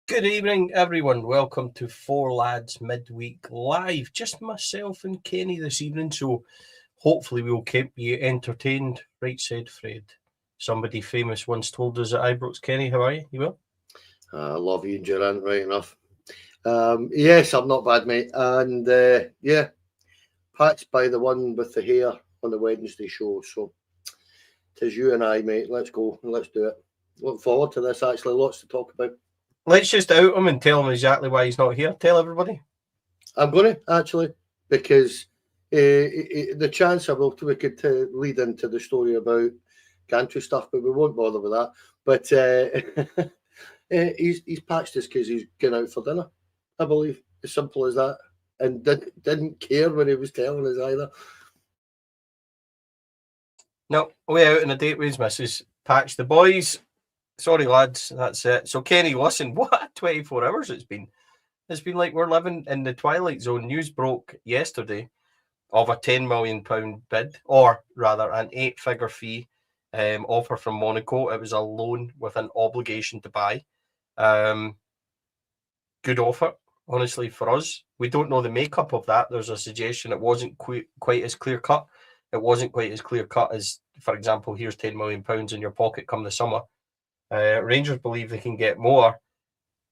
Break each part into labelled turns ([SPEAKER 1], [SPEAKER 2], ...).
[SPEAKER 1] Good evening, everyone. Welcome to Four Lads Midweek Live. Just myself and Kenny this evening, so hopefully we'll keep you entertained. Right said Fred. Somebody famous once told us at Ibrox. Kenny, how are you? You well?
[SPEAKER 2] I love Ian Durant, right enough. Yes, I'm not bad, mate. And yeah, patched by the one with the hair on the Wednesday show. So 'tis you and I, mate. Let's go and let's do it. Look forward to this, actually. Lots to talk about.
[SPEAKER 1] Let's just out him and tell him exactly why he's not here. Tell everybody.
[SPEAKER 2] I'm going to, actually, because the chance we could lead into the story about gantry stuff, but we won't bother with that. But he's patched us because he's going out for dinner, I believe. As simple as that. And didn't care when he was telling us either.
[SPEAKER 1] No, way out on a date with his missus. Patch the boys. Sorry, lads, that's it. So, Kenny, listen, what 24 hours it's been. It's been like we're living in the Twilight Zone. News broke yesterday of a £10 million bid, or rather an 8-figure fee offer from Monaco. It was a loan with an obligation to buy. Good offer, honestly, for us. We don't know the makeup of that. There's a suggestion it wasn't quite as clear cut. It wasn't quite as clear cut as, for example, here's £10 million in your pocket come the summer. Rangers believe they can get more.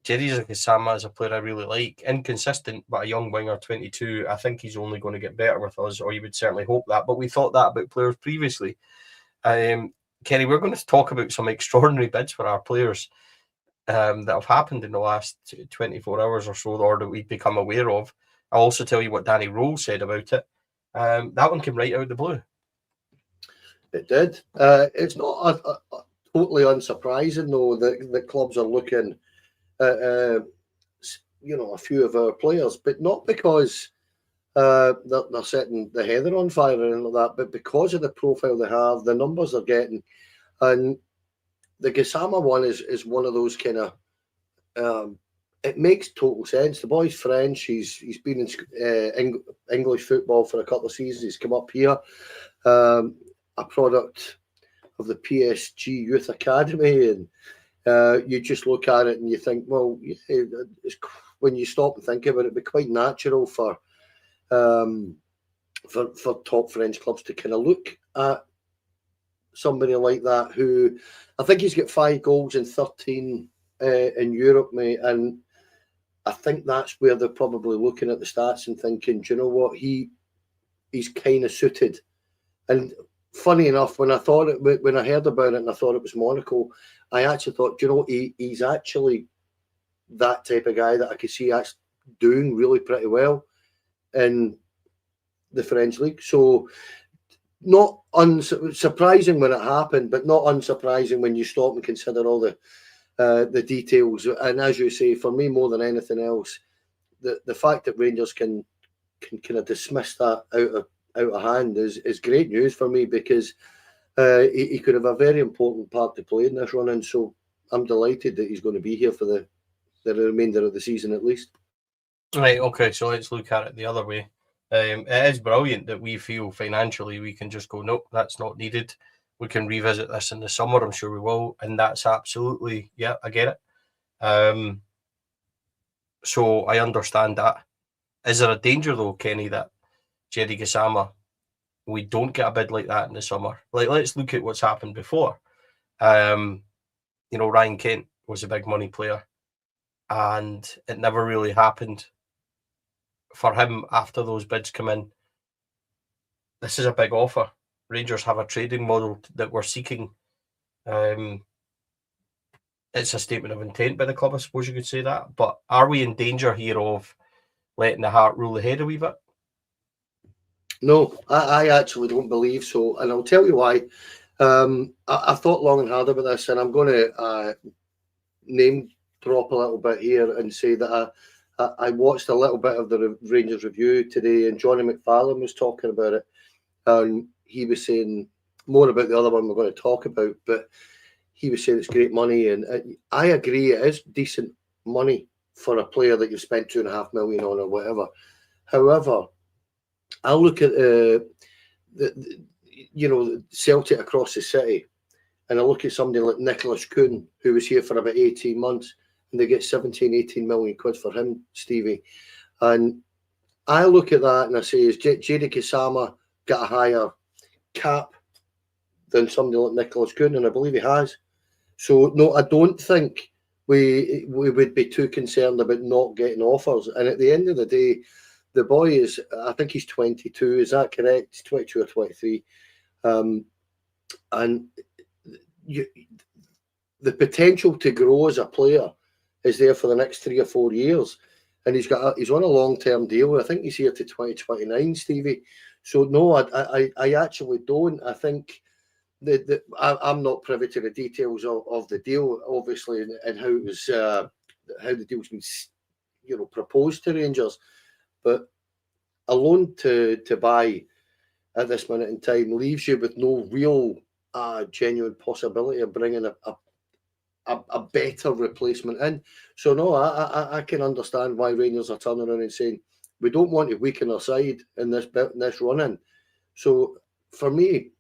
[SPEAKER 1] Jerry Gama is a player I really like. Inconsistent, but a young winger, 22. I think he's only going to get better with us, or you would certainly hope that. But we thought that about players previously. Kenny, we're going to talk about some extraordinary bids for our players that have happened in the last 24 hours or so, or that we've become aware of. I'll also tell you what Danny Rose said about it. That one came right out of the blue.
[SPEAKER 2] It did. It's not totally unsurprising, though, that the clubs are looking at, a few of our players, but not because they're setting the heather on fire or anything like that, but because of the profile they have, the numbers they're getting. And the Gassama one is one of those kind of, it makes total sense. The boy's French. He's been in English football for a couple of seasons. He's come up here, a product of the PSG Youth Academy, and you just look at it and you think, well, when you stop and think about it, it'd be quite natural for top French clubs to kind of look at somebody like that, who I think he's got 5 goals and 13 in Europe, mate, and I think that's where they're probably looking at the stats and thinking, do you know what, he's kind of suited. And funny enough, when I heard about it and I thought it was Monaco, I actually thought, do you know, he's actually that type of guy that I could see actually doing really pretty well in the French league. So not surprising when it happened, but not unsurprising when you stop and consider all the details. And as you say, for me, more than anything else, the fact that Rangers can kind of dismiss that out of hand is great news for me, because he could have a very important part to play in this run, and so I'm delighted that he's going to be here for the remainder of the season at least.
[SPEAKER 1] Right, okay, so let's look at it the other way. It is brilliant that we feel financially we can just go, nope, that's not needed. We can revisit this in the summer, I'm sure we will, and that's absolutely, yeah, I get it. So I understand that. Is there a danger, though, Kenny, that Jerry Gassama, we don't get a bid like that in the summer? Like, let's look at what's happened before. Ryan Kent was a big money player, and it never really happened for him after those bids come in. This is a big offer. Rangers have a trading model that we're seeking. It's a statement of intent by the club, I suppose you could say that. But are we in danger here of letting the heart rule the head a wee bit?
[SPEAKER 2] No, I actually don't believe so. And I'll tell you why. I thought long and hard about this, and I'm going to name drop a little bit here and say that I watched a little bit of the Rangers review today, and Johnny McFarlane was talking about it, and he was saying more about the other one we're going to talk about, but he was saying it's great money, and I agree, it is decent money for a player that you've spent $2.5 million on or whatever. However, I look at the Celtic across the city, and I look at somebody like Nicholas Kuhn, who was here for about 18 months, and they get 17, 18 million quid for him, Stevie. And I look at that and I say, is Jady Kisama got a higher cap than somebody like Nicholas Kuhn? And I believe he has. So, no, I don't think we would be too concerned about not getting offers. And at the end of the day, the boy is, I think he's 22. Is that correct? He's 22 or 23. And the potential to grow as a player is there for the next 3 or 4 years. And he's on a long-term deal. I think he's here to 2029, Stevie. So, no, I actually don't. I think I'm not privy to the details of the deal, obviously, and how it was, how the deal's been, proposed to Rangers. But a loan to buy at this minute in time leaves you with no real genuine possibility of bringing a better replacement in. So no, I can understand why Rangers are turning around and saying we don't want to weaken our side in this run in. So for me,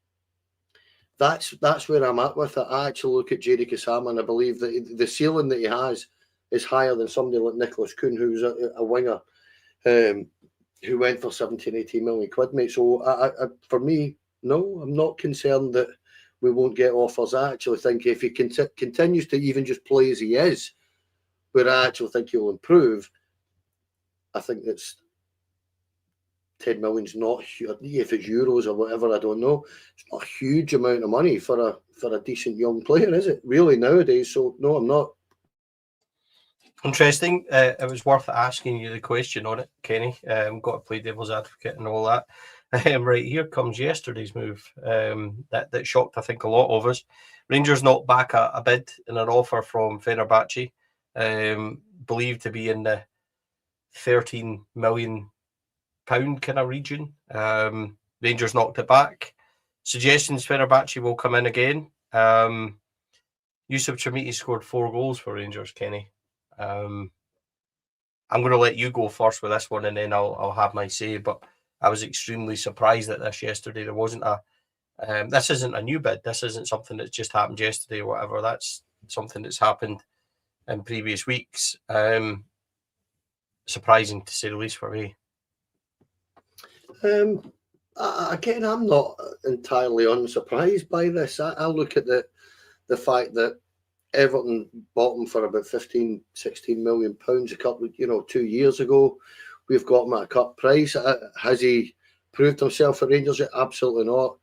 [SPEAKER 2] that's where I'm at with it. I actually look at Jady Kisama and I believe that the ceiling that he has is higher than somebody like Nicholas Kuhn, who's a winger, who went for 17, 18 million quid, mate. So for me, no, I'm not concerned that we won't get offers. I actually think if he continues to even just play as he is, where I actually think he'll improve, I think it's 10 million's not, if it's euros or whatever, I don't know. It's not a huge amount of money for a decent young player, is it? Really nowadays? So no, I'm not.
[SPEAKER 1] Interesting. It was worth asking you the question on it, Kenny. Got to play devil's advocate and all that. Right, here comes yesterday's move. That shocked, I think, a lot of us. Rangers knocked back a bid and an offer from Fenerbahce, believed to be in the £13 million kind of region. Rangers knocked it back. Suggestions Fenerbahce will come in again. Yusuf Chermiti scored 4 goals for Rangers, Kenny. I'm going to let you go first with this one, and then I'll have my say. But I was extremely surprised at this yesterday. There wasn't this isn't a new bid. This isn't something that's just happened yesterday or whatever. That's something that's happened in previous weeks. Surprising to say the least for me.
[SPEAKER 2] Again, I'm not entirely unsurprised by this. I look at the fact that Everton bought him for about 15, 16 million pounds a couple of, 2 years ago. We've got him at a cut price. Has he proved himself for Rangers? Absolutely not.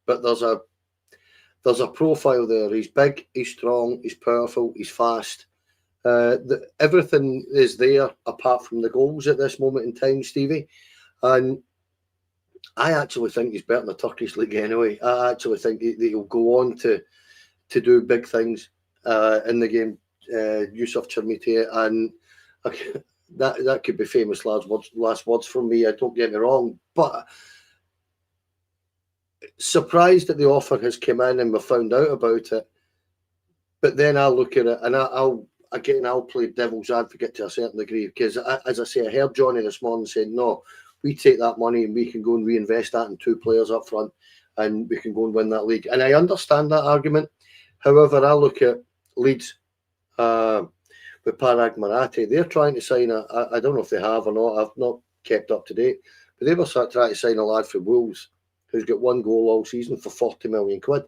[SPEAKER 2] But there's a profile there. He's big, he's strong, he's powerful, he's fast. Everything is there apart from the goals at this moment in time, Stevie. And I actually think he's better in the Turkish league anyway. I actually think that he'll go on to do big things in the game, Yusuf Chermiti, and that could be famous last words from me. I don't get me wrong, but surprised that the offer has come in and we found out about it. But then I'll look at it and I'll play devil's advocate to a certain degree, because as I say, I heard Johnny this morning saying, no, we take that money and we can go and reinvest that in 2 players up front and we can go and win that league. And I understand that argument. However, I look at Leeds with Parag Marathi. They're trying to sign I don't know if they have or not. I've not kept up to date. But they were trying to sign a lad from Wolves who's got 1 goal all season for 40 million quid.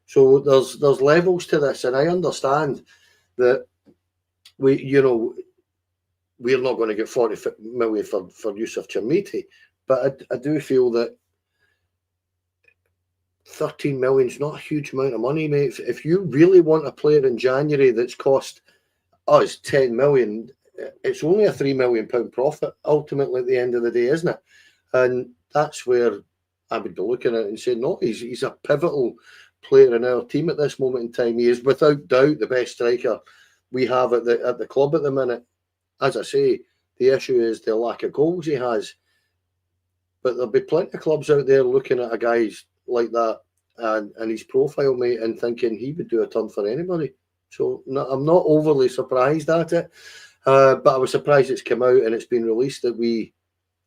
[SPEAKER 2] So there's levels to this. And I understand that we're not going to get 40 million for Yusuf Chermiti. But I do feel that 13 million is not a huge amount of money, mate. If you really want a player in January that's cost us 10 million, it's only a £3 million profit ultimately at the end of the day, isn't it? And that's where I would be looking at it and saying, no, he's a pivotal player in our team at this moment in time. He is without doubt the best striker we have at the club at the minute. As I say, the issue is the lack of goals he has. But there'll be plenty of clubs out there looking at a guy like that and his profile, mate, and thinking he would do a turn for anybody. So I'm not overly surprised at it, but I was surprised it's come out and it's been released that we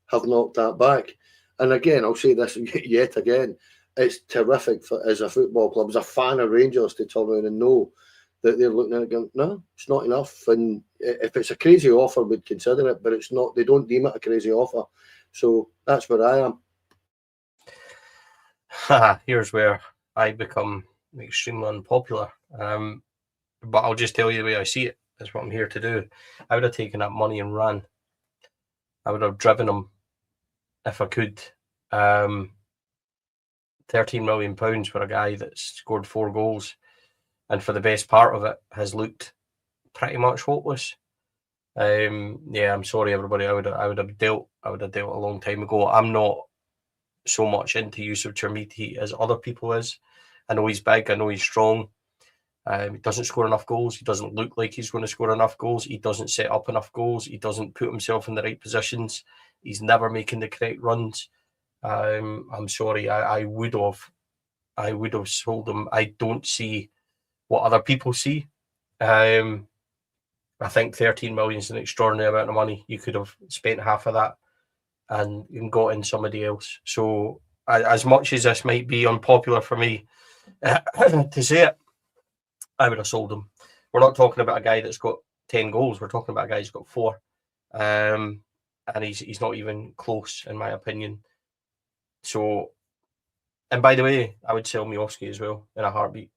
[SPEAKER 2] have knocked that back. And again, I'll say this yet again, it's terrific as a football club, as a fan of Rangers, to turn around and know that they're looking at it going, no, it's not enough. And if it's a crazy offer, we'd consider it, but it's not. They don't deem it a crazy offer. So that's where I
[SPEAKER 1] am. Here's where I become extremely unpopular. But I'll just tell you the way I see it. That's what I'm here to do. I would have taken that money and ran. I would have driven him if I could. £13 million for a guy that's scored 4 goals, and for the best part of it has looked pretty much hopeless. Yeah, I'm sorry everybody. I would have dealt a long time ago. I'm not so much into use of Chermiti as other people is. I know he's big, I know he's strong. He doesn't score enough goals. He doesn't look like he's going to score enough goals. He doesn't set up enough goals. He doesn't put himself in the right positions. He's never making the correct runs. I'm sorry. I would have sold him. I don't see what other people see. I think 13 million is an extraordinary amount of money. You could have spent half of that and got in somebody else. So as much as this might be unpopular for me to say it, I would have sold him. We're not talking about a guy that's got 10 goals. We're talking about a guy who's got 4. And he's not even close, in my opinion. So, and by the way, I would sell Miovski as well in a heartbeat.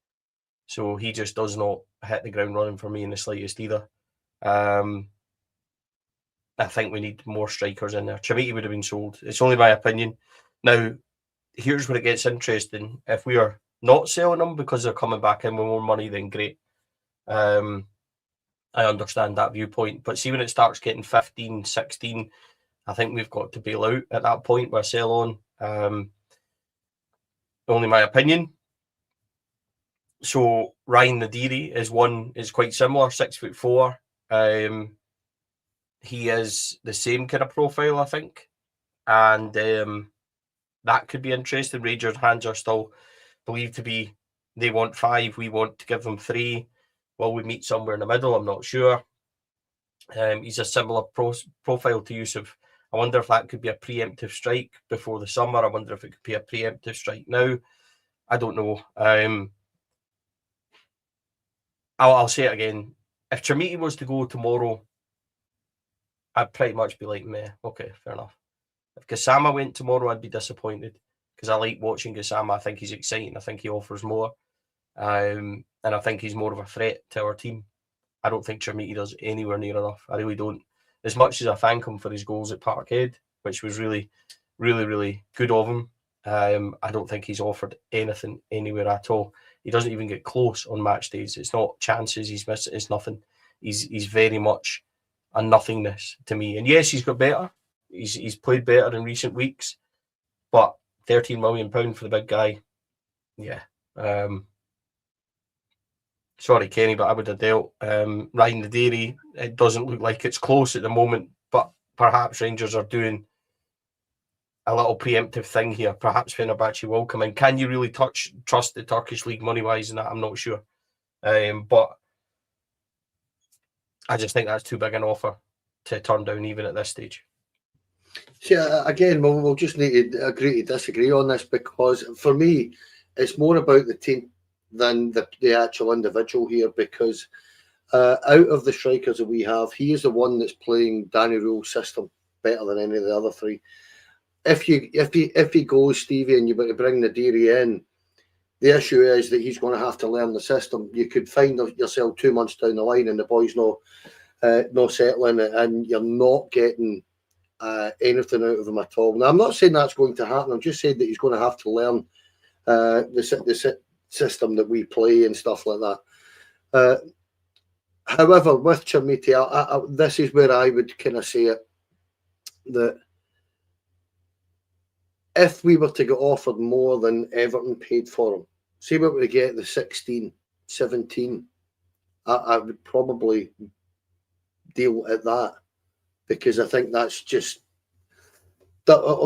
[SPEAKER 1] So he just does not hit the ground running for me in the slightest either. I think we need more strikers in there. Chermiti would have been sold. It's only my opinion. Now, here's where it gets interesting. If we are not selling them because they're coming back in with more money, then great. I understand that viewpoint. But see, when it starts getting 15, 16, I think we've got to bail out at that point with a sell on. Only my opinion. So Ryan Nadiri is quite similar, 6'4". He is the same kind of profile, I think. And that could be interesting. Rangers' hands are still believed to be, they want 5, we want to give them 3. Will we meet somewhere in the middle? I'm not sure. He's a similar profile to Yusuf. I wonder if that could be a preemptive strike before the summer. I wonder if it could be a preemptive strike now. I don't know. I'll say it again. If Chermiti was to go tomorrow, I'd pretty much be like, meh, okay, fair enough. If Gassama went tomorrow, I'd be disappointed because I like watching Gassama. I think he's exciting. I think he offers more. And I think he's more of a threat to our team. I don't think Chermiti does anywhere near enough. I really don't. As much as I thank him for his goals at Parkhead, which was really, really, really good of him, I don't think he's offered anything anywhere at all. He doesn't even get close on match days. It's not chances he's missed. It's nothing. He's very much a nothingness to me. And yes, he's got better. He's played better in recent weeks. But £13 million for the big guy, yeah. Sorry, Kenny, but I would have dealt. Ryan Nadiri, it doesn't look like it's close at the moment, but perhaps Rangers are doing a little preemptive thing here. Perhaps Fenerbahce will come in. Can you really trust the Turkish league money-wise in that? I'm not sure. But I just think that's too big an offer to turn down even at this stage.
[SPEAKER 2] See, again, we'll just need to agree to disagree on this, because for me, it's more about the team than the actual individual here, because out of the strikers that we have, he is the one that's playing Danny Rule's system better than any of the other 3. If he goes, Stevie, and you were to bring Nadiri in, the issue is that he's going to have to learn the system. You could find yourself 2 months down the line and the boys not settling, and you're not getting anything out of him at all. Now, I'm not saying that's going to happen. I'm just saying that he's going to have to learn the system that we play and stuff like that. However, with Chermiti, this is where I would kind of say it, that if we were to get offered more than Everton paid for him, say we were to get the 16, 17, I would probably deal at that, because I think that's just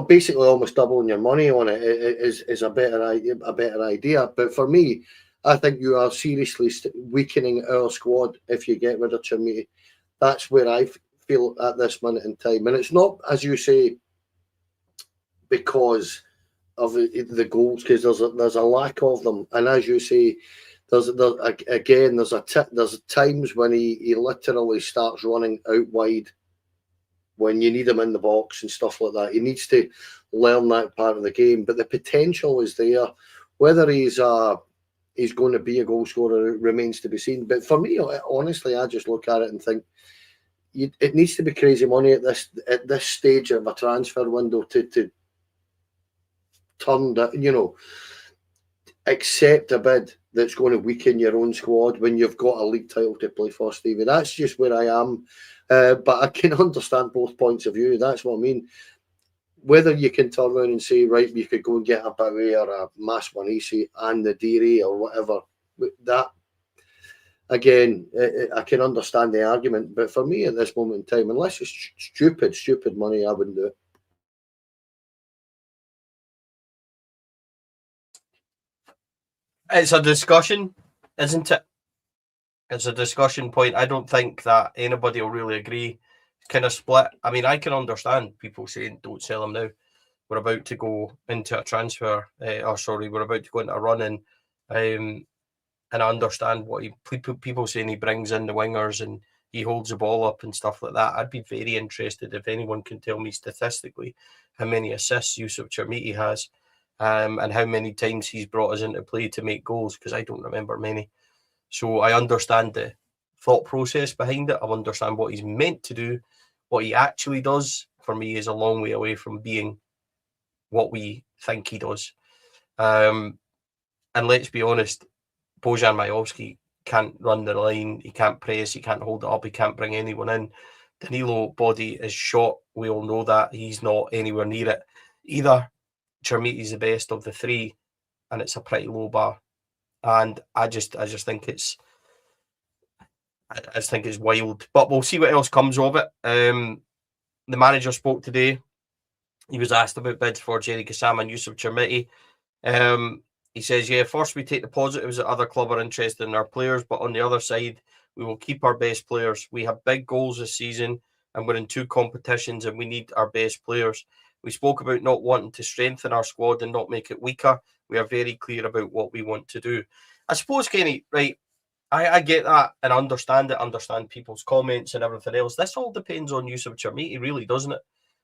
[SPEAKER 2] basically almost doubling your money on it is a better idea. But for me, I think you are seriously weakening our squad if you get rid of Chermiti. That's where I feel at this minute in time, and it's not, as you say, because of the goals, because there's a lack of them, and as you say, there's times when he literally starts running out wide when you need him in the box and stuff like that. He needs to learn that part of the game, but the potential is there. Whether he's going to be a goal scorer remains to be seen. But for me, honestly, I just look at it and think it needs to be crazy money at this stage of a transfer window to turn that, accept a bid that's going to weaken your own squad when you've got a league title to play for, Stevie. That's just where I am. But I can understand both points of view. That's what I mean. Whether you can turn around and say, right, you could go and get a Bowie or a Maswanisi and the Deary or whatever. That, again, I can understand the argument. But for me at this moment in time, unless it's stupid money, I wouldn't do it.
[SPEAKER 1] It's a discussion, isn't it? It's a discussion point. I don't think that anybody will really agree. Kind of split. I mean, I can understand people saying, don't sell him now. We're about to go into a transfer. We're about to go into a run-in. And I understand what people saying he brings in the wingers and he holds the ball up and stuff like that. I'd be very interested if anyone can tell me statistically how many assists Yusuf Chermiti has. And how many times he's brought us into play to make goals, because I don't remember many. So I understand the thought process behind it. I understand what he's meant to do. What he actually does, for me, is a long way away from being what we think he does. And let's be honest, Bojan Majowski can't run the line. He can't press. He can't hold it up. He can't bring anyone in. Danilo body is shot. We all know that. He's not anywhere near it either. Chermiti's the best of the three, and it's a pretty low bar. And I just think it's wild. But we'll see what else comes of it. The manager spoke today. He was asked about bids for Jerry Gassama and Yusuf Chermiti. He says, first we take the positives that other club are interested in our players, but on the other side, we will keep our best players. We have big goals this season, and we're in 2 competitions, and we need our best players. We spoke about not wanting to strengthen our squad and not make it weaker. We are very clear about what we want to do. I suppose, Kenny, right, I get that and understand people's comments and everything else. This all depends on Yusuf Chermiti, really, doesn't it?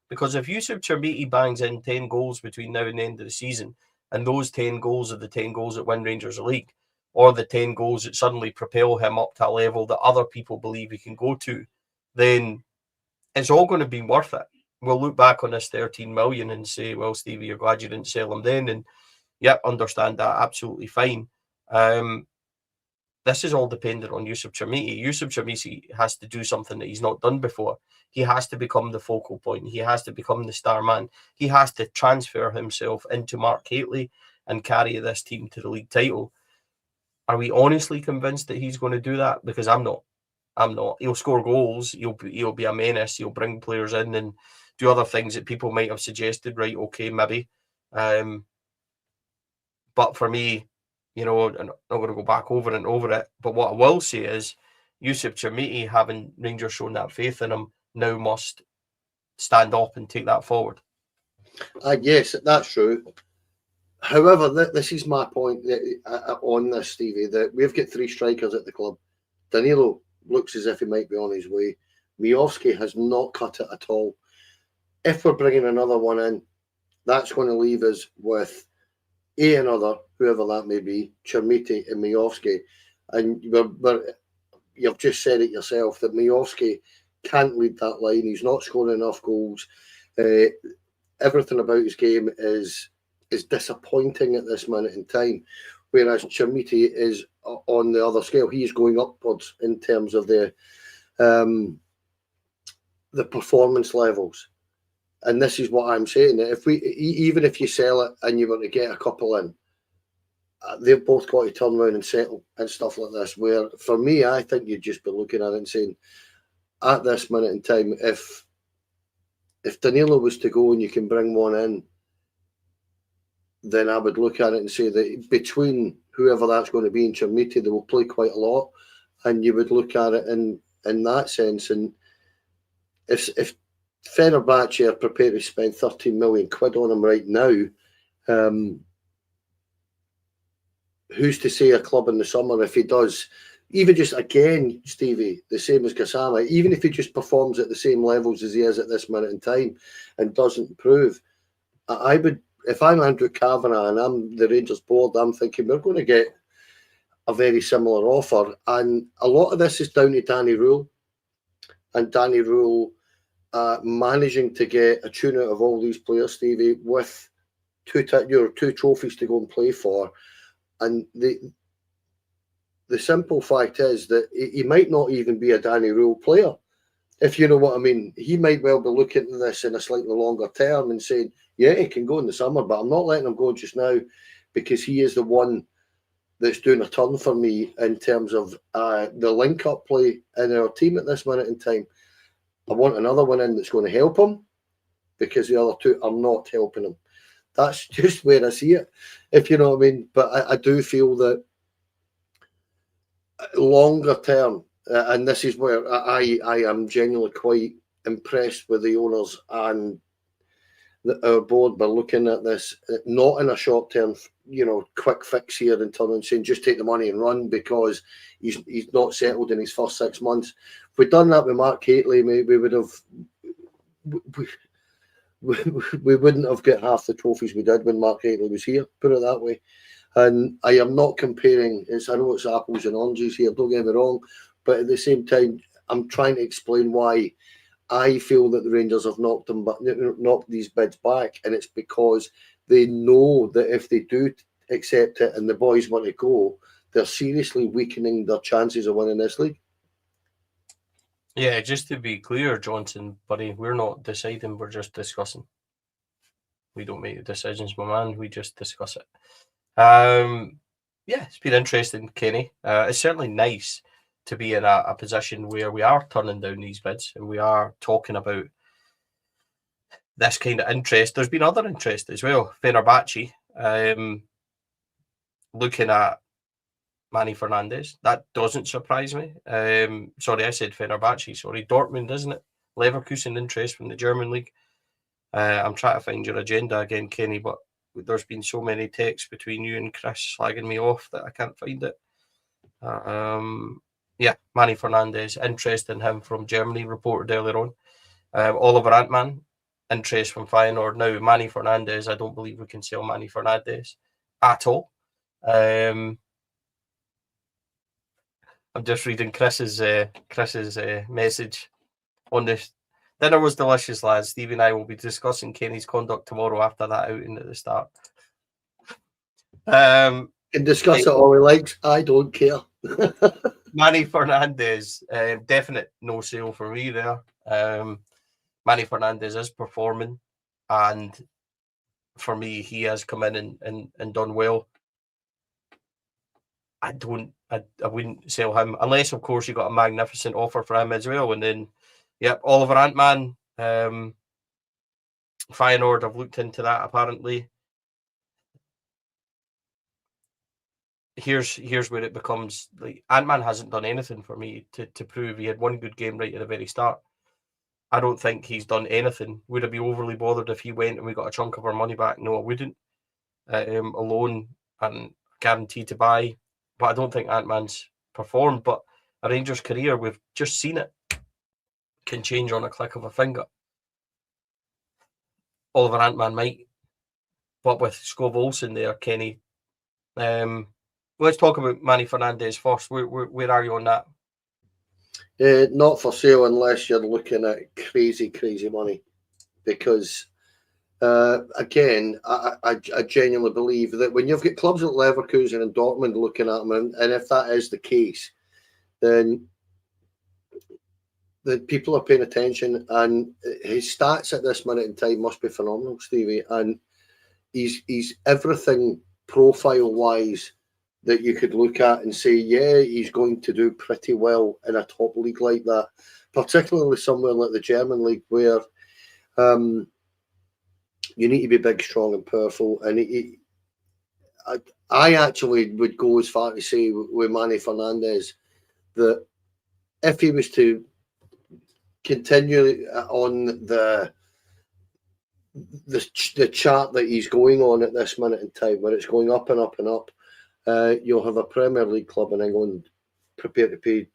[SPEAKER 1] Because if Yusuf Chermiti bangs in 10 goals between now and the end of the season, and those 10 goals are the 10 goals that win Rangers a league, or the 10 goals that suddenly propel him up to a level that other people believe he can go to, then it's all going to be worth it. We'll look back on this 13 million and say, well, Stevie, you're glad you didn't sell him then. And understand that, absolutely fine. This is all dependent on Yusuf Chermiti. Yusuf Chermiti has to do something that he's not done before. He has to become the focal point. He has to become the star man. He has to transfer himself into Mark Hateley and carry this team to the league title. Are we honestly convinced that he's going to do that? Because I'm not. He'll score goals. He'll be a menace. He'll bring players in and do other things that people might have suggested. Right? Okay, maybe. But for me, I'm not going to go back over and over it. But what I will say is, Yusuf Chermiti, having Rangers shown that faith in him, now must stand up and take that forward.
[SPEAKER 2] Yes, that's true. However, this is my point on this, Stevie, that we've got 3 strikers at the club. Danilo looks as if he might be on his way. Majowski has not cut it at all. If we're bringing another one in, that's going to leave us with another, whoever that may be, Chermiti and Majowski. And you've just said it yourself, that Majowski can't lead that line. He's not scoring enough goals. Everything about his game is disappointing at this minute in time, whereas Chermiti is on the other scale. He's going upwards in terms of the performance levels. And this is what I'm saying. Even if you sell it and you want to get a couple in, they've both got to turn around and settle and stuff like this. Where for me, I think you'd just be looking at it and saying, at this minute in time, if Danilo was to go and you can bring one in, then I would look at it and say that between whoever that's going to be in Chermiti, they will play quite a lot, and you would look at it in that sense. And if Fenerbahce are prepared to spend 13 million quid on him right now, who's to say a club in the summer, if he does, even just again, Stevie, the same as Kasama, even if he just performs at the same levels as he is at this minute in time and doesn't improve, I would, if I'm Andrew Kavanagh and I'm the Rangers board, I'm thinking we're going to get a very similar offer. And a lot of this is down to Danny Rule, and Danny Rule managing to get a tune out of all these players, Stevie, with two trophies to go and play for. And the simple fact is that he might not even be a Danny Rule player, if you know what I mean. He might well be looking at this in a slightly longer term and saying, yeah, he can go in the summer, but I'm not letting him go just now because he is the one that's doing a turn for me in terms of the link-up play in our team at this minute in time. I want another one in that's going to help him because the other two are not helping him. That's just where I see it, if you know what I mean. But I do feel that longer term, and this is where I am genuinely quite impressed with the owners and our board by looking at this, not in a short term, quick fix here and turn and saying just take the money and run because he's not settled in his first 6 months. If we'd done that with Mark Hateley, maybe we would have. We wouldn't have got half the trophies we did when Mark Hateley was here, put it that way. And I am not comparing, I know it's apples and oranges here, don't get me wrong, but at the same time, I'm trying to explain why I feel that the Rangers have knocked these bids back, and it's because they know that if they do accept it and the boys want to go, they're seriously weakening their chances of winning this league.
[SPEAKER 1] Yeah, just to be clear, Johnson, buddy, we're not deciding, we're just discussing. We don't make the decisions, my man, we just discuss it. Yeah, it's been interesting, Kenny. It's certainly nice to be in a position where we are turning down these bids and we are talking about this kind of interest. There's been other interest as well. Fenerbahce, looking at Manny Fernandez. That doesn't surprise me. Sorry, I said Fenerbahce. Sorry, Dortmund, isn't it? Leverkusen interest from the German league. I'm trying to find your agenda again, Kenny, but there's been so many texts between you and Chris slagging me off that I can't find it. Yeah, Manny Fernandez, interest in him from Germany, reported earlier on. Oliver Antman, interest from Feyenoord. Now, Manny Fernandez, I don't believe we can sell Manny Fernandez at all. I'm just reading Chris's message on this. Dinner was delicious, lads. Stevie and I will be discussing Kenny's conduct tomorrow after that outing at the start.
[SPEAKER 2] Can discuss it all he likes. I don't care.
[SPEAKER 1] Manny Fernandez, definite no sale for me there. Manny Fernandez is performing, and for me, he has come in and done well. I wouldn't sell him unless, of course, you got a magnificent offer for him as well. And then, yep, Oliver Antman, Feyenoord have looked into that apparently. Here's where it becomes like Antman hasn't done anything for me to prove. He had one good game right at the very start. I don't think he's done anything. Would I be overly bothered if he went and we got a chunk of our money back? No, I wouldn't. Alone and guaranteed to buy. But I don't think Antman's performed. But a Rangers career, we've just seen it, can change on a click of a finger. Oliver Antman might. But with Skov Olsen there, Kenny, let's talk about Manny Fernandez first. Where are you on that?
[SPEAKER 2] Not for sale unless you're looking at crazy money. Because, again, I genuinely believe that when you've got clubs like Leverkusen and Dortmund looking at him, and if that is the case, then people are paying attention. And his stats at this minute in time must be phenomenal, Stevie. And he's everything profile-wise that you could look at and say, yeah, he's going to do pretty well in a top league like that, particularly somewhere like the German league where you need to be big, strong and powerful. And I actually would go as far to say with Manny Fernandez that if he was to continue on the chart that he's going on at this minute in time, where it's going up and up and up, you'll have a Premier League club in England prepared to pay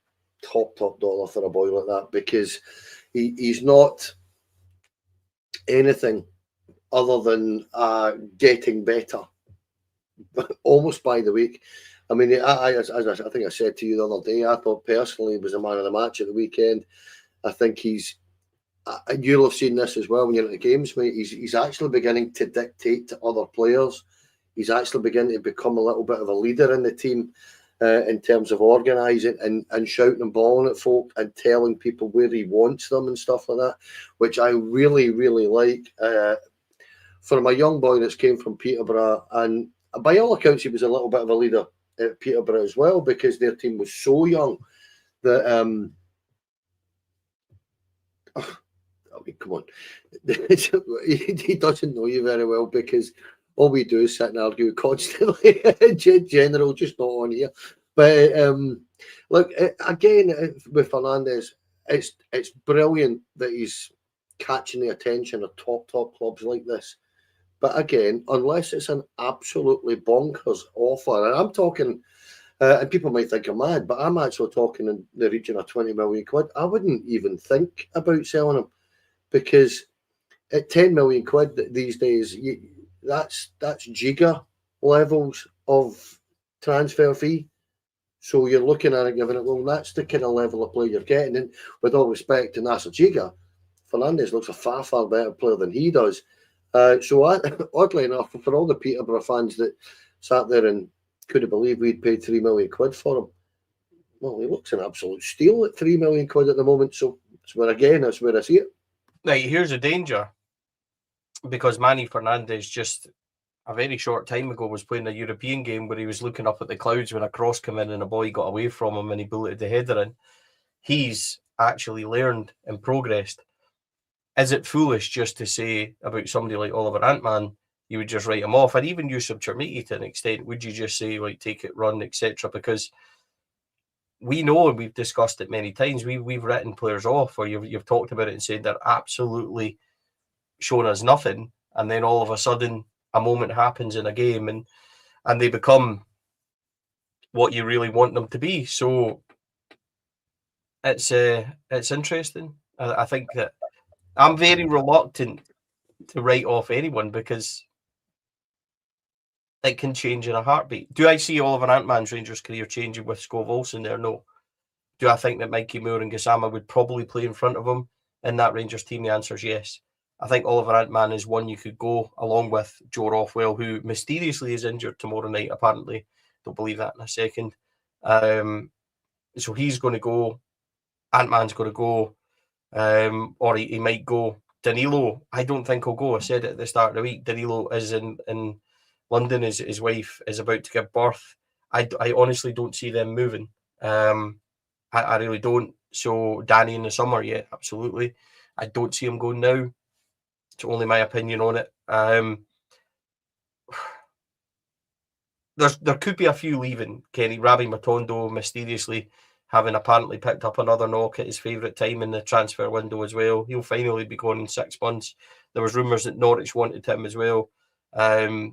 [SPEAKER 2] top dollar for a boy like that, because he's not anything other than getting better, almost by the week. I mean, as I think I said to you the other day, I thought personally he was the man of the match at the weekend. I think you'll have seen this as well when you're at the games, mate. He's actually beginning to dictate to other players. He's actually beginning to become a little bit of a leader in the team in terms of organising and shouting and bawling at folk and telling people where he wants them and stuff like that, which I really, really like. For my young boy that's came from Peterborough, and by all accounts, he was a little bit of a leader at Peterborough as well, because their team was so young that I mean, come on, he doesn't know you very well, because all we do is sit and argue constantly. General, just not on here. But look, again with Fernandes, it's brilliant that he's catching the attention of top clubs like this. But again, unless it's an absolutely bonkers offer, and I'm talking, and people might think I'm mad, but I'm actually talking in the region of 20 million quid. I wouldn't even think about selling him, because at 10 million quid these days, that's giga levels of transfer fee. So you're looking at it, giving it, well, that's the kind of level of play you're getting. And with all respect, and that's a giga, Fernandes looks a far better player than he does. So oddly enough, for all the Peterborough fans that sat there and couldn't believe we'd paid 3 million quid for him, well, he looks an absolute steal at 3 million quid at the moment. So that's where I see it.
[SPEAKER 1] Right, here's a danger, because Manny Fernandes just a very short time ago was playing a European game where he was looking up at the clouds when a cross came in and a boy got away from him and he bulleted the header in. He's actually learned and progressed. Is it foolish just to say about somebody like Oliver Antman, you would just write him off? And even Yusuf Chermiti to an extent, would you just say, like, take it, run, etc.? Because we know, and we've discussed it many times, we've written players off, or you've talked about it and said they're absolutely shown us nothing, and then all of a sudden a moment happens in a game and they become what you really want them to be. So it's interesting. I think that I'm very reluctant to write off anyone, because it can change in a heartbeat. Do I see Oliver Antman's Rangers career changing with Skov Olsen there? No. Do I think that Mikey Moore and Gama would probably play in front of him in that Rangers team? The answer is yes. I think Oliver Antman is one you could go along with Joe Rothwell, who mysteriously is injured tomorrow night, apparently. Don't believe that in a second. So he's going to go. Antman's going to go. Or he might go. Danilo, I don't think he'll go. I said it at the start of the week. Danilo is in London. His wife is about to give birth. I honestly don't see them moving. I really don't. So Danny in the summer, yeah, absolutely. I don't see him going now. It's only my opinion on it. There could be a few leaving. Kenny Rabbi Matondo mysteriously having apparently picked up another knock at his favourite time in the transfer window as well. He'll finally be gone in 6 months. There was rumours that Norwich wanted him as well. I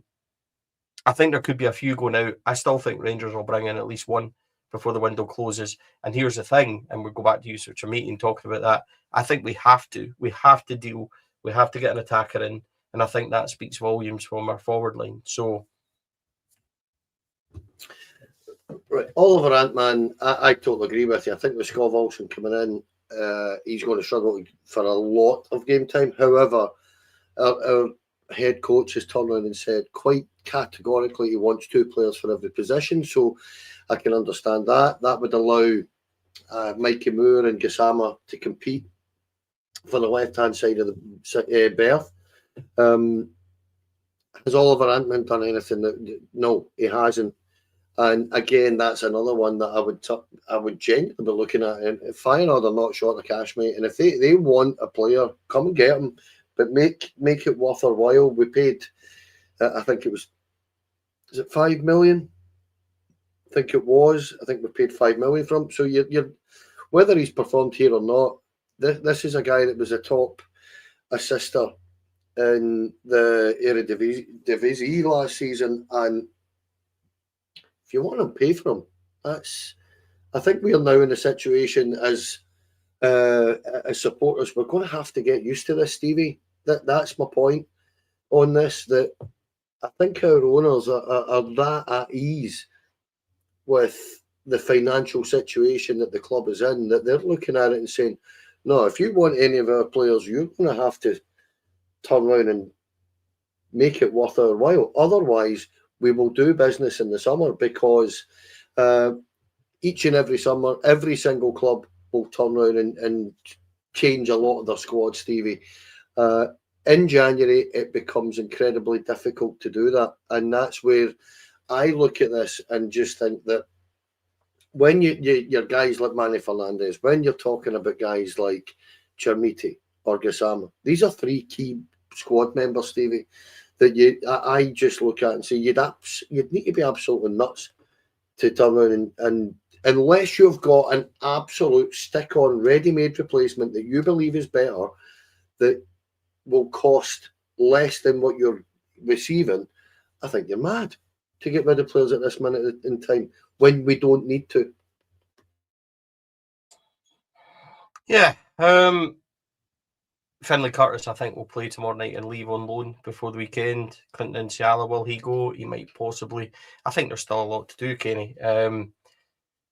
[SPEAKER 1] think there could be a few going out. I still think Rangers will bring in at least one before the window closes. And here's the thing, and we'll go back to you, Sir Chermiti, and talking about that. I think we have to deal. We have to get an attacker in, and I think that speaks volumes from our forward line. So,
[SPEAKER 2] right, Oliver Antman, I totally agree with you. I think with Skov Olsen coming in, he's going to struggle for a lot of game time. However, our head coach has turned around and said quite categorically he wants 2 players for every position. So I can understand that. That would allow Mikey Moore and Gassama to compete for the left-hand side of the berth. Has Oliver Antman done anything? No, he hasn't. And again, that's another one that I would genuinely be looking at. And if Feyenoord are not short of cash, mate, and if they want a player, come and get him, but make it worth our while. We paid, I think it was, is it 5 million? I think it was. I think we paid 5 million from him. So you're whether he's performed here or not, this is a guy that was a top assister in the Eredivisie last season, and if you want them, pay for them. I think we are now in a situation as supporters, we're going to have to get used to this, Stevie. That's my point on this, that I think our owners are that at ease with the financial situation that the club is in, that they're looking at it and saying, no, if you want any of our players, you're going to have to turn around and make it worth our while. Otherwise, we will do business in the summer, because each and every summer, every single club will turn around and change a lot of their squad, Stevie. In January, it becomes incredibly difficult to do that. And that's where I look at this and just think that when your guys like Manny Fernandez, when you're talking about guys like Chermiti or Gama, these are three key squad members, Stevie, that I just look at and say you'd need to be absolutely nuts to turn around and unless you've got an absolute stick-on ready-made replacement that you believe is better, that will cost less than what you're receiving, I think you're mad to get rid of players at this minute in time when we don't need to.
[SPEAKER 1] Yeah. Finlay Curtis, I think, will play tomorrow night and leave on loan before the weekend. Clinton Ciala, will he go? He might possibly. I think there's still a lot to do, Kenny.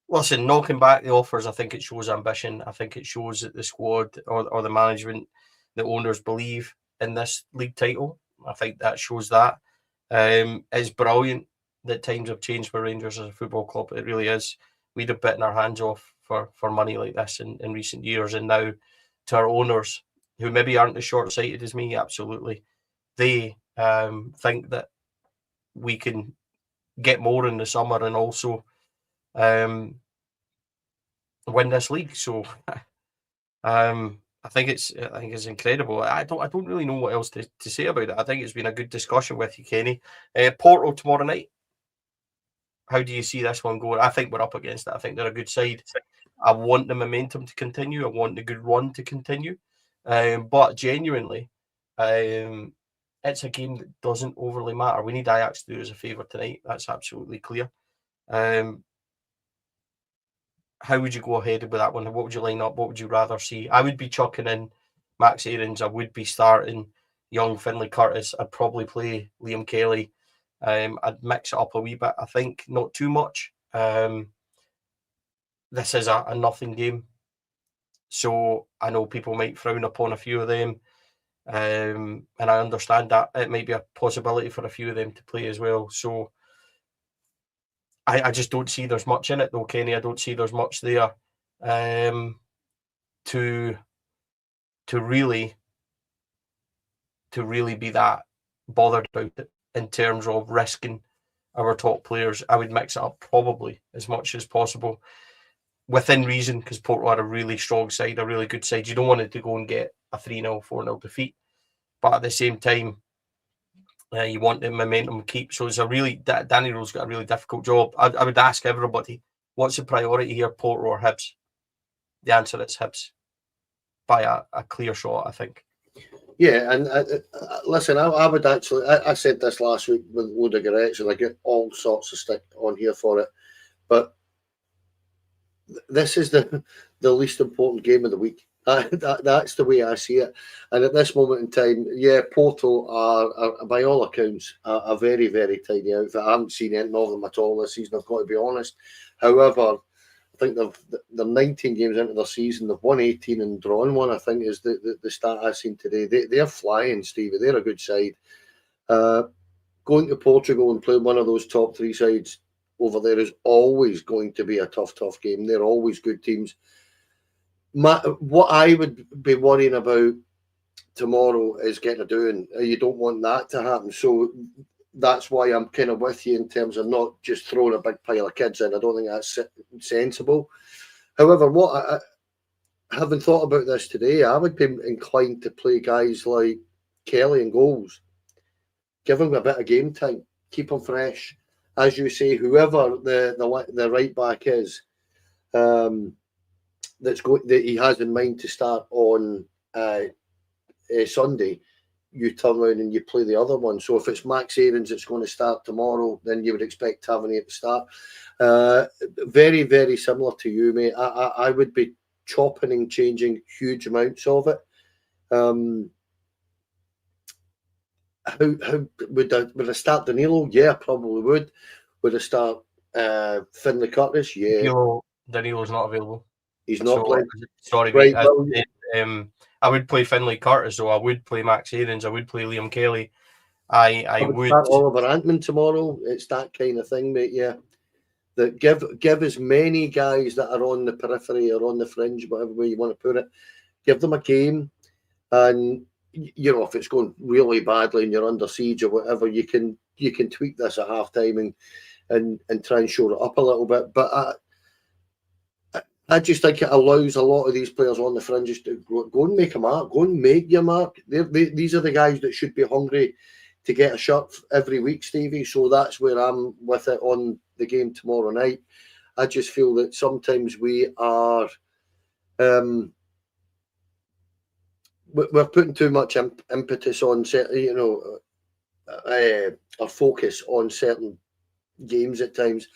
[SPEAKER 1] Listen, knocking back the offers, I think it shows ambition. I think it shows that the squad or the management, the owners believe in this league title. I think that shows that. It's brilliant that times have changed for Rangers as a football club. It really is. We'd have bitten our hands off for money like this in recent years. And now to our owners, who maybe aren't as short-sighted as me, absolutely, they think that we can get more in the summer and also win this league. So I think it's incredible. I don't really know what else to say about it. I think it's been a good discussion with you, Kenny. Porto tomorrow night. How do you see this one going? I think we're up against it. I think they're a good side. I want the momentum to continue. I want the good run to continue. But genuinely, it's a game that doesn't overly matter. We need Ajax to do us a favour tonight. That's absolutely clear. How would you go ahead with that one? What would you line up? What would you rather see? I would be chucking in Max Aarons. I would be starting young Finlay Curtis. I'd probably play Liam Kelly. I'd mix it up a wee bit. I think not too much. This is a nothing game. So I know people might frown upon a few of them. And I understand that it might be a possibility for a few of them to play as well. So I just don't see there's much in it though, Kenny. I don't see there's much there to really be that bothered about it in terms of risking our top players. I would mix it up probably as much as possible within reason, because Porto are a really strong side, a really good side. You don't want it to go and get a 3-0, 4-0 defeat, but at the same time, you want the momentum keep. So it's Danny Rowe's got a really difficult job. I would ask everybody, what's the priority here, Porto or Hibs? The answer is Hibs by a clear shot, I think.
[SPEAKER 2] Yeah, and listen, I would actually, I said this last week with load of Garrett's, and I get all sorts of stick on here for it, but this is the least important game of the week. That's the way I see it. And at this moment in time, yeah, Porto are by all accounts, a very, very tiny outfit. I haven't seen anything of them at all this season, I've got to be honest. However, I think they're 19 games into their season. They've won 18 and drawn one, I think, is the stat I've seen today. They're flying, Stevie. They're a good side. Going to Portugal and playing one of those top three sides over there is always going to be a tough game. They're always good teams. What I would be worrying about tomorrow is getting a doing. You don't want that to happen. So that's why I'm kind of with you in terms of not just throwing a big pile of kids in. I don't think that's sensible. However, having thought about this today, I would be inclined to play guys like Kelly in goals. Give them a bit of game time. Keep them fresh. As you say, whoever the right back is, that he has in mind to start on Sunday, you turn around and you play the other one. So if it's Max Aarons that's going to start tomorrow, then you would expect Tavernier at the start. Very, very similar to you, mate. I would be chopping and changing huge amounts of it. How would I start Danilo? Yeah, probably would. Would I start Finlay Curtis? Yeah.
[SPEAKER 1] Danilo's not available.
[SPEAKER 2] He's not playing.
[SPEAKER 1] Sorry,
[SPEAKER 2] Right,
[SPEAKER 1] mate. I would play Finlay Curtis, though. I would play Max Aarons. I would play Liam Kelly. I would
[SPEAKER 2] start Oliver Antman tomorrow. It's that kind of thing, mate. Yeah. That give as many guys that are on the periphery or on the fringe, whatever way you want to put it, give them a game, and if it's going really badly and you're under siege or whatever, you can tweak this at halftime and try and shore it up a little bit. But I just think it allows a lot of these players on the fringes to go and make a mark, go and make your mark. These are the guys that should be hungry to get a shirt every week, Stevie. So that's where I'm with it on the game tomorrow night. I just feel that sometimes we are we're putting too much impetus on certain, our focus on certain games at times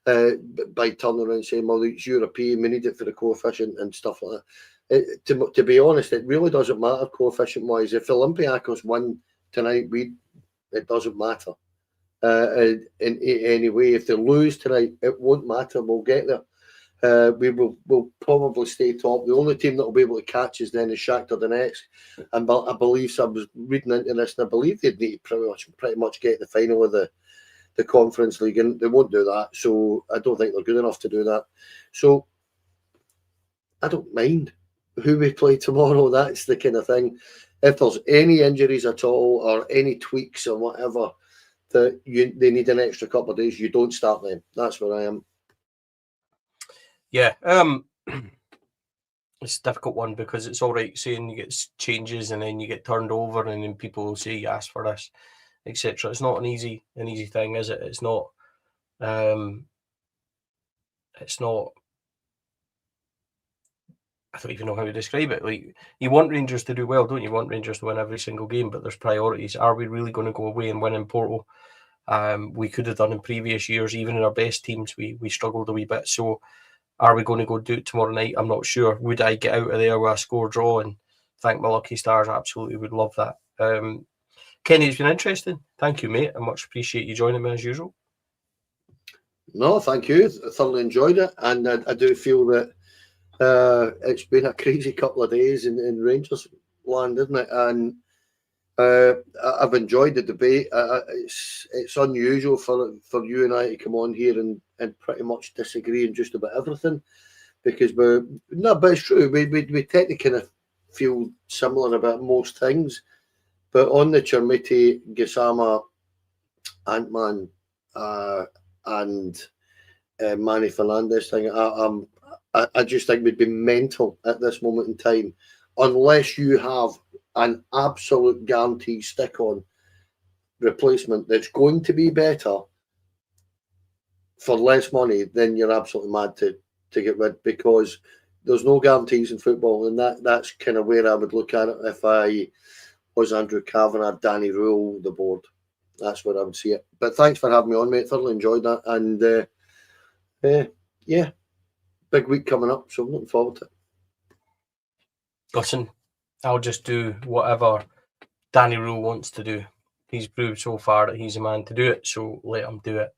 [SPEAKER 2] by turning around and saying, well, it's European, we need it for the coefficient and stuff like that. To be honest, it really doesn't matter coefficient-wise. If Olympiacos win tonight, it doesn't matter in any way. If they lose tonight, it won't matter. We'll get there. We'll probably stay top. The only team that will be able to catch us then is Shakhtar Donetsk. And I believe, so I was reading into this, and I believe they'd need to pretty much get the final of the Conference League, and they won't do that. So I don't think they're good enough to do that. So I don't mind who we play tomorrow. That's the kind of thing. If there's any injuries at all or any tweaks or whatever that they need an extra couple of days, you don't start them. That's where I am.
[SPEAKER 1] Yeah, it's a difficult one because it's all right saying you get changes and then you get turned over and then people will say you asked for this, etc. It's not an easy thing, is it? It's not. It's not. I don't even know how to describe it. Like, you want Rangers to do well, don't you? You want Rangers to win every single game, but there's priorities. Are we really going to go away and win in Porto? We could have done in previous years. Even in our best teams, we struggled a wee bit. So are we going to go do it tomorrow night? I'm not sure. Would I get out of there with a score draw and thank my lucky stars? Absolutely would love that. Kenny, it's been interesting. Thank you, mate. I much appreciate you joining me as usual. No,
[SPEAKER 2] thank you. I thoroughly enjoyed it. And I do feel that it's been a crazy couple of days in Rangers land, isn't it? And I've enjoyed the debate. It's unusual for you and I to come on here and pretty much disagree on just about everything, because but it's true. We tend to kind of feel similar about most things, but on the Chermiti, Gama, Antman, and Manny Fernandez thing, I just think we'd be mental at this moment in time unless you have an absolute guarantee stick-on replacement that's going to be better for less money. Then you're absolutely mad to get rid, because there's no guarantees in football, and that's kind of where I would look at it if I was Andrew Kavanagh, Danny Rule, the board. That's where I would see it. But thanks for having me on, mate. Thoroughly enjoyed that. And yeah, big week coming up, so I'm looking forward to it.
[SPEAKER 1] Listen, I'll just do whatever Danny Rule wants to do. He's proved so far that he's a man to do it, so let him do it.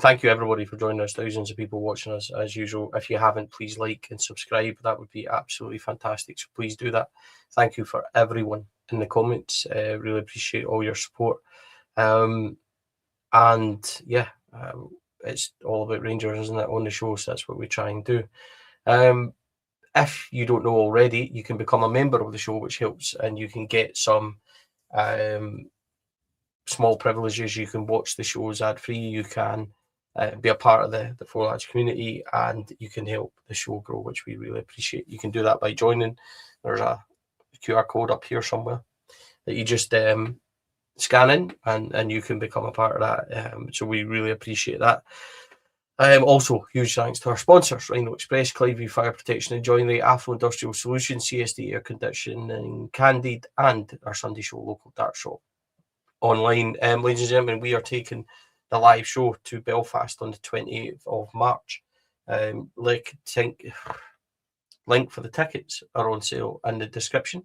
[SPEAKER 1] Thank you, everybody, for joining us. Thousands of people watching us, as usual. If you haven't, please like and subscribe. That would be absolutely fantastic, so please do that. Thank you for everyone in the comments. Really appreciate all your support. And yeah, it's all about Rangers, isn't it, on the show? So that's what we try and do. If you don't know already, you can become a member of the show, which helps, and you can get some small privileges. You can watch the shows ad-free. You can be a part of the Four Lads community, and you can help the show grow, which we really appreciate. You can do that by joining. There's a QR code up here somewhere that you just scan in, and you can become a part of that. So we really appreciate that. Also, huge thanks to our sponsors, Rhino Express, Clivey Fire Protection and Joinery, Afro Industrial Solutions, CSD Air Conditioning, Candid, and our Sunday show, Local Dark Shop online. Ladies and gentlemen, we are taking the live show to Belfast on the 28th of March. Link for the tickets are on sale in the description.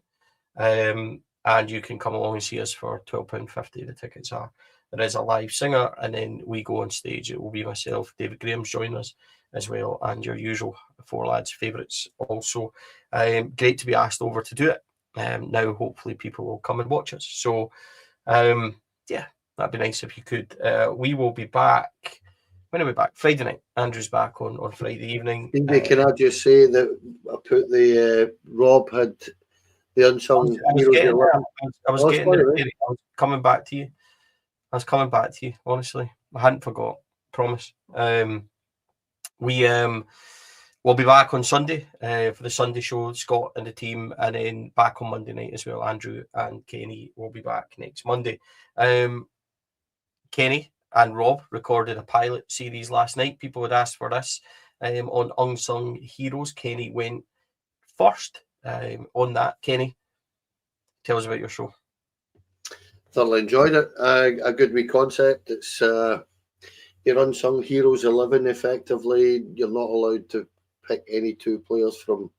[SPEAKER 1] And you can come along and see us for £12.50. The tickets are. There is a live singer, and then we go on stage. It will be myself, David Graham's joining us as well, and your usual four lads' favourites also. Great to be asked over to do it. Now, hopefully, people will come and watch us. So, yeah, that'd be nice if you could. We will be back. When are we back? Friday night. Andrew's back on Friday evening.
[SPEAKER 2] Stevie, can I just say that I put the Rob had the Unsung Heroes.
[SPEAKER 1] I was getting there. I was coming back to you. Honestly. I hadn't forgot. Promise. We'll be back on Sunday for the Sunday show, Scott and the team, and then back on Monday night as well. Andrew and Kenny will be back next Monday. Kenny and Rob recorded a pilot series last night. People had asked for this on Unsung Heroes. Kenny went first on that. Kenny, tell us about your show.
[SPEAKER 2] Thoroughly enjoyed it. A good wee concept. It's your Unsung Heroes 11 effectively. You're not allowed to pick any two players from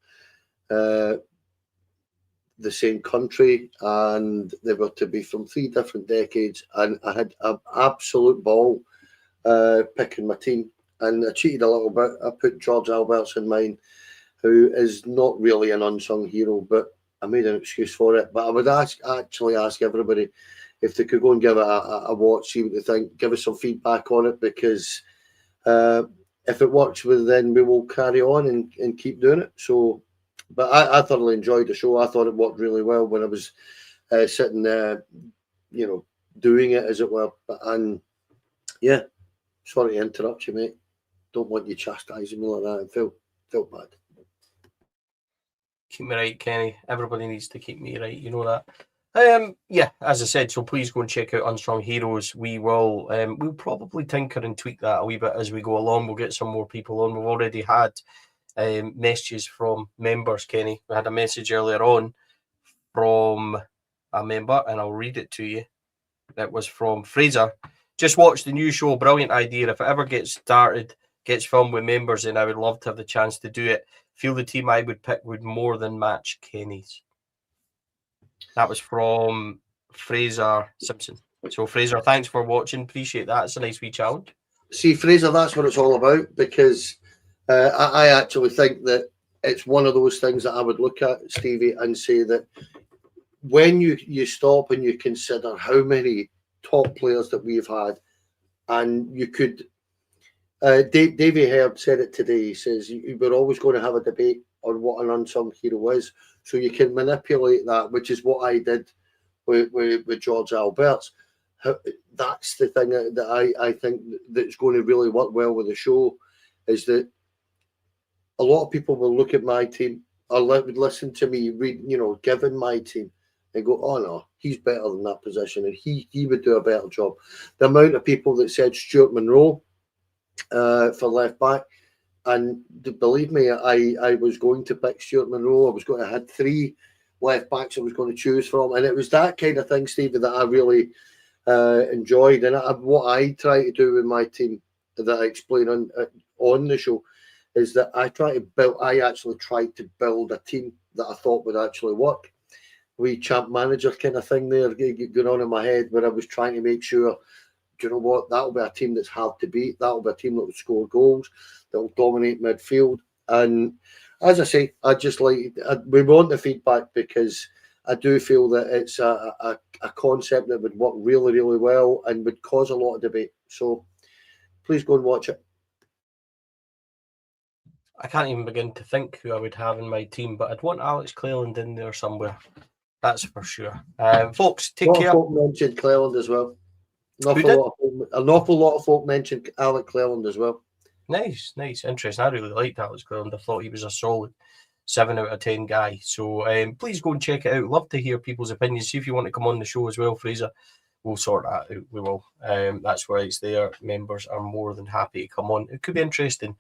[SPEAKER 2] the same country, and they were to be from 3 different decades. And I had an absolute ball picking my team, and I cheated a little bit. I put George Alberts in mine, who is not really an unsung hero, but I made an excuse for it. But I would actually ask everybody if they could go and give it a watch, see what they think, give us some feedback on it, because if it works, then we will carry on and keep doing it. So, but I thoroughly enjoyed the show. I thought it worked really well when I was sitting there, doing it, as it were. And yeah, sorry to interrupt you, mate. Don't want you chastising me like that. I felt bad.
[SPEAKER 1] Keep me right, Kenny. Everybody needs to keep me right. You know that. Yeah, as I said, so please go and check out Unsung Heroes. We'll probably tinker and tweak that a wee bit as we go along. We'll get some more people on. We've already had messages from members, Kenny. We had a message earlier on from a member, and I'll read it to you. That was from Fraser. Just watch the new show. Brilliant idea. If it ever gets started, gets filmed with members, then I would love to have the chance to do it. Feel the team I would pick would more than match Kenny's. That was from Fraser Simpson. So, Fraser, thanks for watching. Appreciate that. It's a nice wee challenge.
[SPEAKER 2] See, Fraser, that's what it's all about, because I actually think that it's one of those things that I would look at, Stevie, and say that when you stop and you consider how many top players that we've had, and you could... Davey Herd said it today. He says we're always going to have a debate on what an unsung hero is, so you can manipulate that, which is what I did with George Alberts. That's the thing that I think that's going to really work well with the show, is that a lot of people will look at my team or would listen to me read, given my team, and go, oh no, he's better than that position, and he would do a better job. The amount of people that said Stuart Monroe for left back, and believe me, I was going to pick Stuart Monroe. I had 3 left backs I was going to choose from, and it was that kind of thing, Stevie, that I really enjoyed. And what I try to do with my team, that I explain on the show, is that I actually tried to build a team that I thought would actually work. We champ manager kind of thing there going on in my head, where I was trying to make sure, do you know what, that'll be a team that's hard to beat. That'll be a team that will score goals, that will dominate midfield. And as I say, we want the feedback, because I do feel that it's a concept that would work really, really well and would cause a lot of debate. So please go and watch it.
[SPEAKER 1] I can't even begin to think who I would have in my team, but I'd want Alex Cleland in there somewhere. That's for sure. Folks, take care.
[SPEAKER 2] Folk mentioned Cleland as well. An awful lot of folk mentioned Alex Cleland as well.
[SPEAKER 1] Nice, interesting. I really liked Alex Cleland. I thought he was a solid 7 out of 10 guy. So please go and check it out. Love to hear people's opinions. See if you want to come on the show as well, Fraser. we'll sort that out. We will. That's why it's there. Members are more than happy to come on. It could be interesting.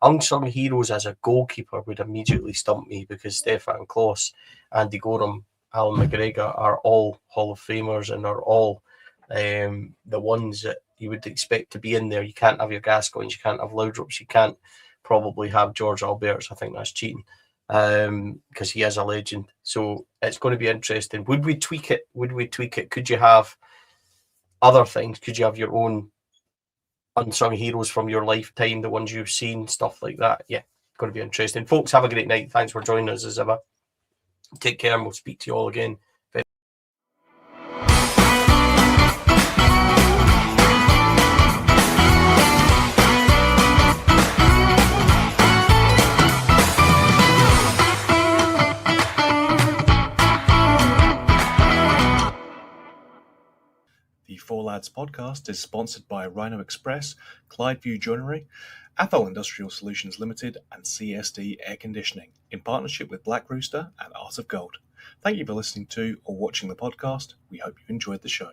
[SPEAKER 1] Unsung heroes as a goalkeeper would immediately stump me, because Stefan Kloss, Andy Gorham, Alan McGregor are all Hall of Famers and are all the ones that you would expect to be in there. You can't have your Gascoignes, you can't have Laudrups, you can't probably have George Alberts. I think that's cheating, because he is a legend. So it's going to be interesting. Would we tweak it? Could you have other things? Could you have your own unsung heroes from your lifetime, the ones you've seen, stuff like that? Yeah, going to be interesting. Folks, have a great night. Thanks for joining us as ever. Take care, and we'll speak to you all again.
[SPEAKER 3] The Four Lads podcast is sponsored by Rhino Express, Clydeview Joinery, Athol Industrial Solutions Limited, and CSD Air Conditioning, in partnership with Black Rooster and Art of Gold. Thank you for listening to or watching the podcast. We hope you enjoyed the show.